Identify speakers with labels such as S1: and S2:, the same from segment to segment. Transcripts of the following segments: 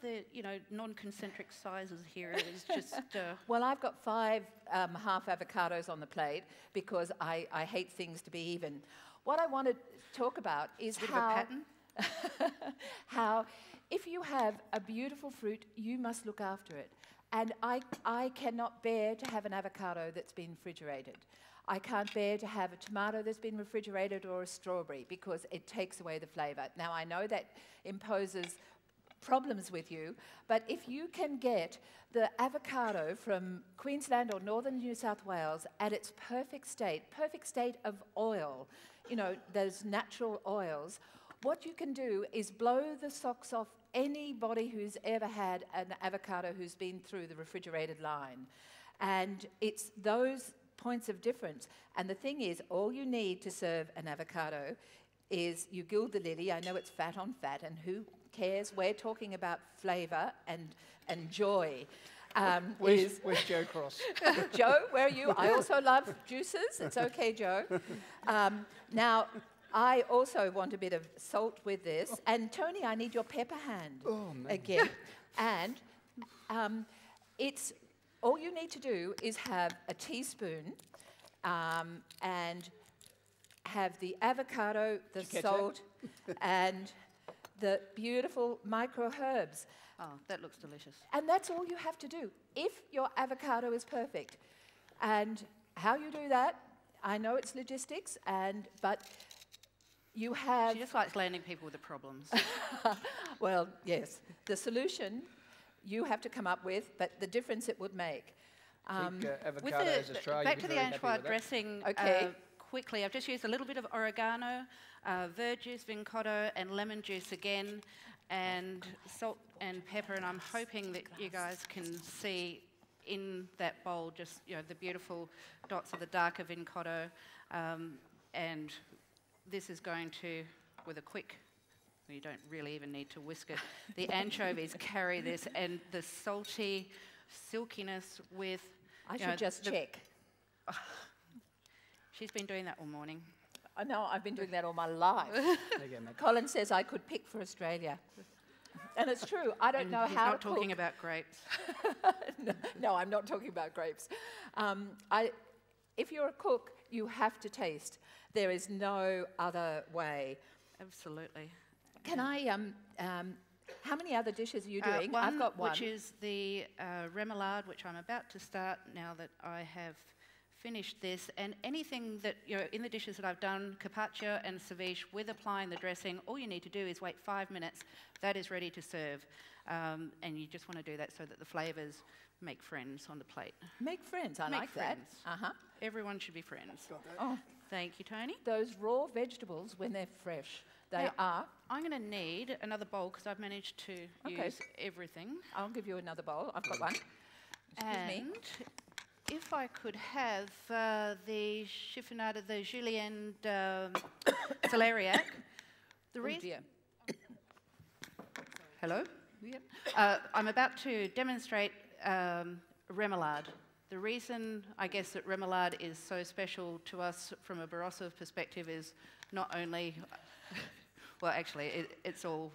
S1: the, non-concentric sizes here is just...
S2: Well, I've got 5 half avocados on the plate because I hate things to be even. What I want to talk about is
S1: Bit of a pattern?
S2: how if you have a beautiful fruit, you must look after it. And I cannot bear to have an avocado that's been refrigerated. I can't bear to have a tomato that's been refrigerated or a strawberry because it takes away the flavour. Now, I know that imposes problems with you, but if you can get the avocado from Queensland or northern New South Wales at its perfect state of oil, those natural oils, what you can do is blow the socks off anybody who's ever had an avocado who's been through the refrigerated line. And it's those points of difference. And the thing is, all you need to serve an avocado is you gild the lily. I know it's fat on fat, and who cares? We're talking about flavour and joy.
S3: Where's Joe Cross?
S2: Joe, where are you? I also love juices. It's okay, Joe. Now, I also want a bit of salt with this. And Tony, I need your pepper hand again. And it's all you need to do is have a teaspoon and have the avocado, the salt, and the beautiful micro herbs.
S1: Oh, that looks delicious.
S2: And that's all you have to do if your avocado is perfect. And how you do that, I know it's logistics, but you have...
S1: She just likes landing people with the problems.
S2: Well, yes. The solution you have to come up with, but the difference it would make.
S3: Avocados, Australia,
S1: back to the anchois dressing.
S2: Okay.
S1: Quickly, I've just used a little bit of oregano, verd juice, vincotto, and lemon juice again, and salt and pepper. And I'm hoping that you guys can see in that bowl just the beautiful dots of the darker vincotto, and this is going to, with a quick. You don't really even need to whisk it. The anchovies carry this, and the salty silkiness with...
S2: I should just check.
S1: She's been doing that all morning.
S2: I know, I've been doing that all my life. Colin says I could pick for Australia. And it's true, I don't know how to
S1: He's not talking about grapes.
S2: No, I'm not talking about grapes. If you're a cook, you have to taste. There is no other way.
S1: Absolutely.
S2: Can I, how many other dishes are you doing?
S1: I've
S2: got one.
S1: Which is the remoulade, which I'm about to start now that I have finished this. And anything that, in the dishes that I've done, carpaccio and ceviche, with applying the dressing, all you need to do is wait 5 minutes. That is ready to serve. And you just want to do that so that the flavours make friends on the plate.
S2: Make friends, I like that.
S1: Everyone should be friends.
S3: Got that.
S2: Oh,
S1: thank you, Tony.
S2: Those raw vegetables, when they're fresh, they are.
S1: I'm going to need another bowl because I've managed to use everything.
S2: I'll give you another bowl. I've got one. Excuse me.
S1: If I could have the chiffonade, the julienne celeriac.
S2: Dear.
S1: Hello? I'm about to demonstrate remoulade. The reason, I guess, that remoulade is so special to us from a Barossa perspective is not only... Well, actually, it's all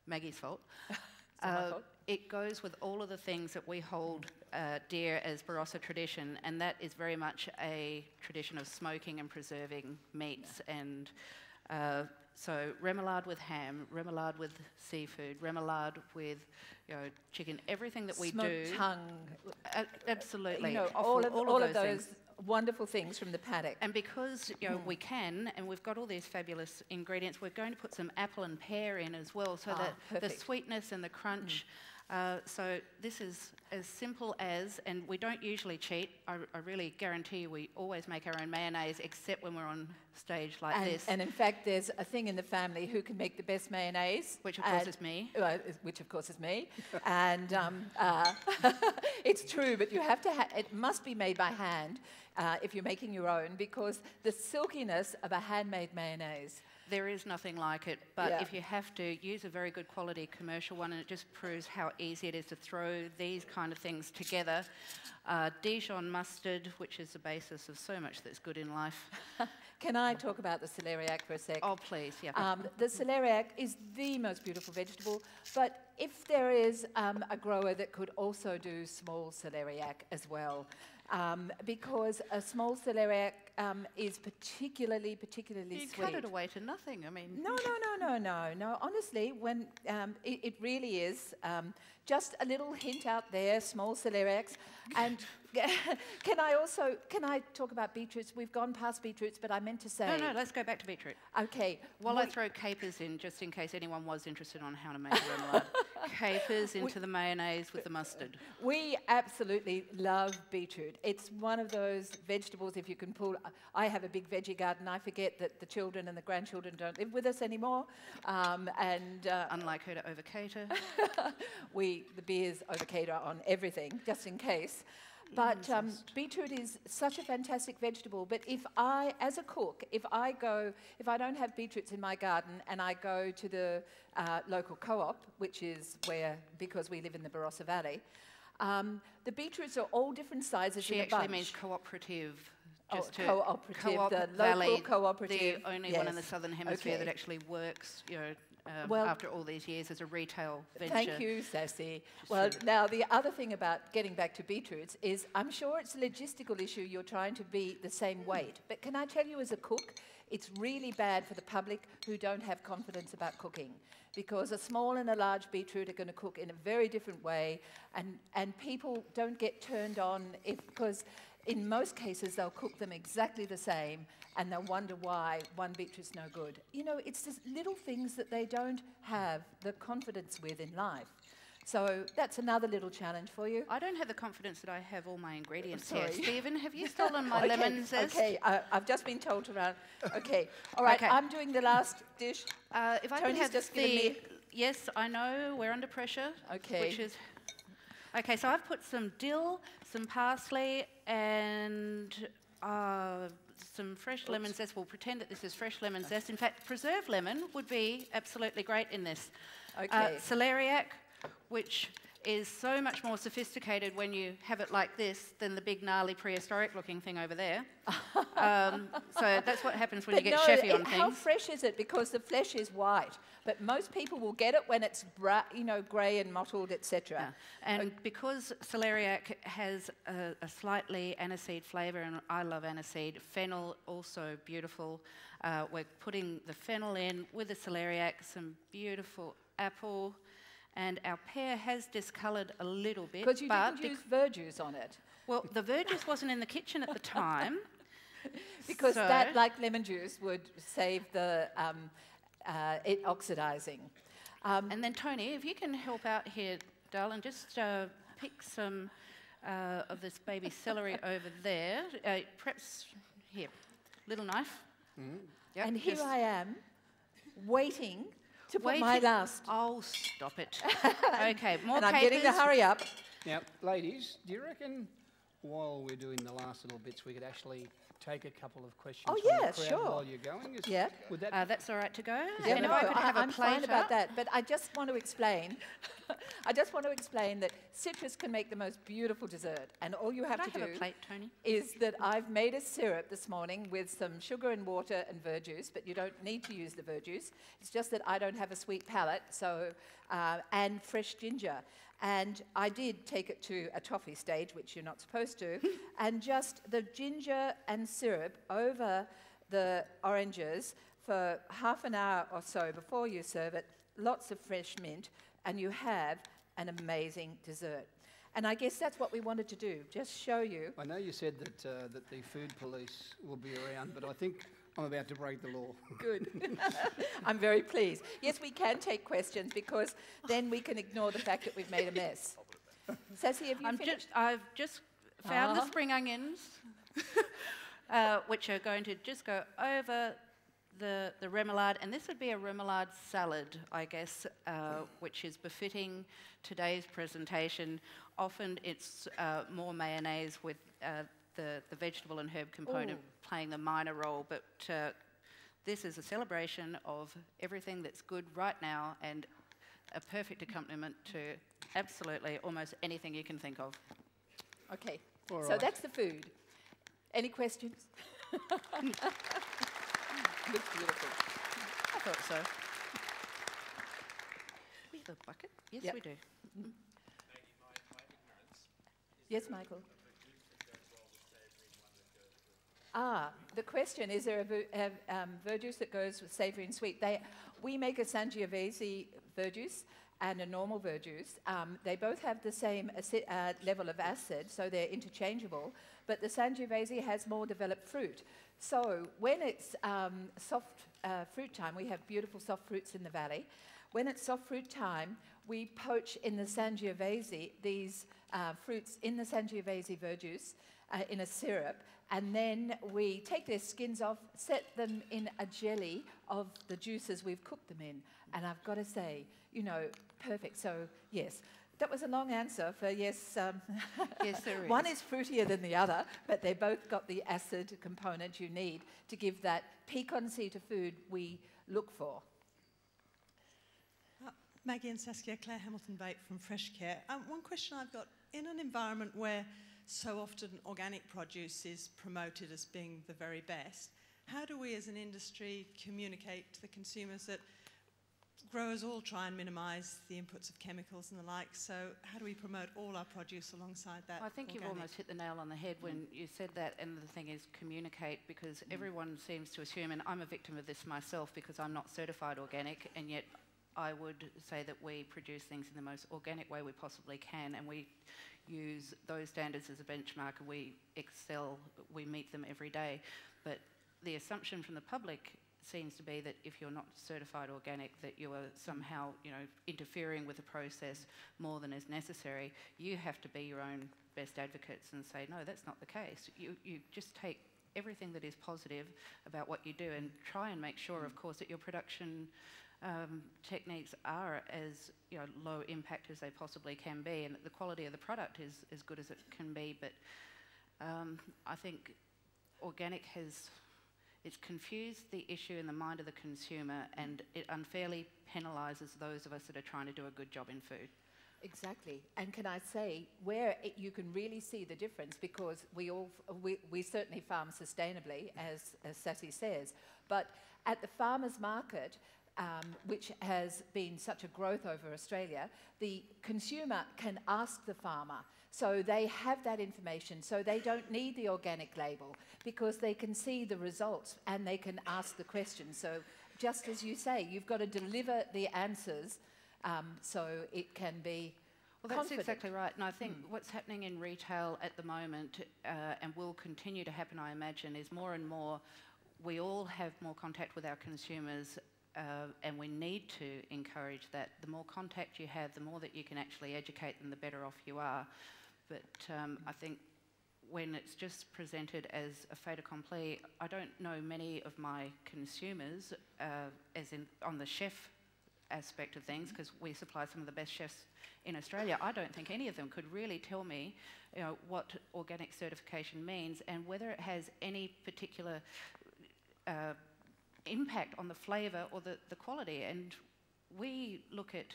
S1: Maggie's fault. It goes with all of the things that we hold dear as Barossa tradition, and that is very much a tradition of smoking and preserving meats. And so remoulade with ham, remoulade with seafood, remoulade with chicken, everything that we do.
S2: Smoked tongue.
S1: Absolutely.
S2: All of those wonderful things from the paddock.
S1: And because we can, and we've got all these fabulous ingredients, we're going to put some apple and pear in as well, so that
S2: perfect.
S1: the sweetness and the crunch. So this is as simple as, and we don't usually cheat. I really guarantee you we always make our own mayonnaise, except when we're on stage like this.
S2: And in fact, there's a thing in the family who can make the best mayonnaise.
S1: Which of course is me.
S2: Which of course is me. And it's true, but you have to it must be made by hand if you're making your own, because the silkiness of a handmade mayonnaise.
S1: There is nothing like it, but if you have to, use a very good quality commercial one, and it just proves how easy it is to throw these kind of things together. Dijon mustard, which is the basis of so much that's good in life.
S2: Can I talk about the celeriac for a sec?
S1: Oh, please, yeah.
S2: The celeriac is the most beautiful vegetable, but if there is a grower that could also do small celeriac as well, because a small celeriac is particularly
S1: you
S2: sweet.
S1: cut it away to nothing, I mean.
S2: No. Honestly, when it really is just a little hint out there, small celeriacs. And can I talk about beetroots? We've gone past beetroots, but I meant to say.
S1: No, let's go back to beetroot.
S2: Okay.
S1: While I throw capers in, just in case anyone was interested on how to make a remoulade. Capers into the mayonnaise with the mustard.
S2: We absolutely love beetroot. It's one of those vegetables, if you can pull. I have a big veggie garden. I forget that the children and the grandchildren don't live with us anymore.
S1: Unlike her to over-cater.
S2: The beers over-cater on everything, just in case. But beetroot is such a fantastic vegetable. But if I, as a cook, if I don't have beetroots in my garden and I go to the local co-op, which is where, because we live in the Barossa Valley, the beetroots are all different sizes in a bunch.
S1: She actually means cooperative. Just
S2: cooperative,
S1: Co-op
S2: the
S1: Valley,
S2: local cooperative.
S1: The only one in the Southern Hemisphere that actually works, after all these years as a retail venture.
S2: Thank you, Sassy. Well, now the other thing about getting back to beetroots is I'm sure it's a logistical issue. You're trying to be the same weight. But can I tell you as a cook, it's really bad for the public who don't have confidence about cooking, because a small and a large beetroot are going to cook in a very different way, and people don't get turned on because in most cases they'll cook them exactly the same and they'll wonder why one beetroot's no good. It's just little things that they don't have the confidence with in life. So that's another little challenge for you.
S1: I don't have the confidence that I have all my ingredients
S2: Sorry.
S1: here. Stephen, have you stolen my lemon zest?
S2: Okay, I've just been told to run. Okay, all right,
S1: Okay.
S2: I'm doing the last dish.
S1: If I could
S2: Tony's
S1: have
S2: just given me...
S1: Yes, I know, we're under pressure.
S2: Okay.
S1: Okay, so I've put some dill, some parsley, and some fresh lemon zest. We'll pretend that this is fresh lemon zest. In fact, preserved lemon would be absolutely great in this.
S2: Okay.
S1: Celeriac, which is so much more sophisticated when you have it like this than the big, gnarly, prehistoric-looking thing over there. So that's what happens when you get chefy on things.
S2: How fresh is it? Because the flesh is white, but most people will get it when it's grey and mottled, etc.
S1: Yeah. And because celeriac has a slightly aniseed flavour, and I love aniseed, fennel also beautiful. We're putting the fennel in with the celeriac, some beautiful apple. And our pear has discoloured a little bit.
S2: Because you didn't use verjuice on it.
S1: Well, the verjuice wasn't in the kitchen at the time.
S2: Because that, like lemon juice, would save the it oxidising.
S1: And then, Tony, if you can help out here, darling, just pick some of this baby celery over there. Perhaps, here, little knife.
S3: Mm-hmm.
S1: Yep,
S2: and here I am, waiting to put my last.
S1: Oh, stop it. Okay, more
S2: and I'm getting to hurry up.
S3: Now, ladies, do you reckon while we're doing the last little bits, we could actually take a couple of questions from the crowd while you're going? Would that
S1: that's all right to go?
S2: Yeah,
S1: and if I could have
S2: I'm
S1: a plate
S2: fine about that, but I just want to explain. That citrus can make the most beautiful dessert, and all you have to do
S1: a plate, Tony?
S2: is that I've made a syrup this morning with some sugar and water and verjuice, but you don't need to use the verjuice. It's just that I don't have a sweet palate, so and fresh ginger. And I did take it to a toffee stage, which you're not supposed to, and just the ginger and syrup over the oranges for half an hour or so before you serve it, lots of fresh mint, and you have an amazing dessert. And I guess that's what we wanted to do, just show you.
S3: I know you said that the food police will be around, but I think I'm about to break the law.
S2: Good. I'm very pleased. Yes, we can take questions because then we can ignore the fact that we've made a mess. Sassy, have you finished?
S1: I've just found the spring onions, which are going to just go over the remoulade. And this would be a remoulade salad, I guess, which is befitting today's presentation. Often it's more mayonnaise with the vegetable and herb component playing the minor role, but this is a celebration of everything that's good right now and a perfect accompaniment to absolutely almost anything you can think of.
S2: Okay, so that's the food. Any questions? Looks beautiful.
S1: I thought so. We have a bucket? Yes,
S2: Yep.
S1: we do.
S2: Mm. Yes, Michael. The question is there a verjuice that goes with savoury and sweet? We make a Sangiovese verjuice and a normal verjuice. They both have the same level of acid, so they're interchangeable, but the Sangiovese has more developed fruit. So when it's soft fruit time, we have beautiful soft fruits in the valley. When it's soft fruit time, we poach in the Sangiovese these fruits in the Sangiovese verjuice in a syrup, and then we take their skins off, set them in a jelly of the juices we've cooked them in. And I've got to say, you know, perfect. So, yes, that was a long answer for yes.
S1: Yes, there is.
S2: One is fruitier than the other, but they both got the acid component you need to give that piquancy to food we look for.
S4: Maggie and Saskia, Claire Hamilton-Bate from Fresh Care. One question I've got, in an environment where so often organic produce is promoted as being the very best, how do we as an industry communicate to the consumers that growers all try and minimise the inputs of chemicals and the like, so how do we promote all our produce alongside that?
S1: I think you've almost hit the nail on the head when you said that, and the thing is communicate, because everyone seems to assume, and I'm a victim of this myself because I'm not certified organic, and yet I would say that we produce things in the most organic way we possibly can, and we use those standards as a benchmark, and we excel, we meet them every day. But the assumption from the public seems to be that if you're not certified organic, that you are somehow, you know, interfering with the process more than is necessary. You have to be your own best advocates and say, no, that's not the case. You just take everything that is positive about what you do and try and make sure, of course, that your production techniques are as, you know, low impact as they possibly can be, and that the quality of the product is as good as it can be. But I think organic it's confused the issue in the mind of the consumer, and it unfairly penalises those of us that are trying to do a good job in food.
S2: Exactly. And can I say where you can really see the difference, because we certainly farm sustainably, as Sassy says, but at the farmers market, which has been such a growth over Australia, the consumer can ask the farmer. So they have that information, so they don't need the organic label, because they can see the results and they can ask the questions. So just as you say, you've got to deliver the answers so it can be
S1: Well, that's
S2: confident.
S1: exactly right. And I think what's happening in retail at the moment, and will continue to happen, I imagine, is more and more we all have more contact with our consumers, and we need to encourage that. The more contact you have, the more that you can actually educate them, the better off you are. But I think when it's just presented as a fait accompli, I don't know many of my consumers, as in on the chef aspect of things, because we supply some of the best chefs in Australia. I don't think any of them could really tell me, you know, what organic certification means and whether it has any particular impact on the flavour or the quality. And we look at,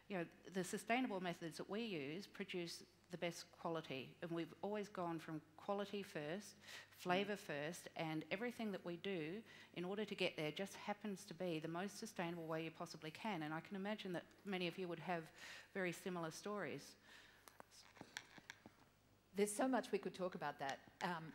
S1: you know, the sustainable methods that we use produce the best quality, and we've always gone from quality first, flavour first, and everything that we do in order to get there just happens to be the most sustainable way you possibly can. And I can imagine that many of you would have very similar stories.
S2: There's so much we could talk about that.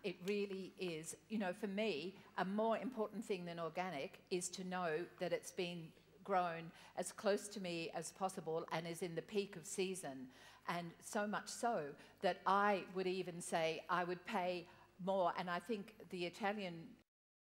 S2: It really is, you know, for me, a more important thing than organic is to know that it's been grown as close to me as possible and is in the peak of season. And so much so that I would even say I would pay more, and I think the Italian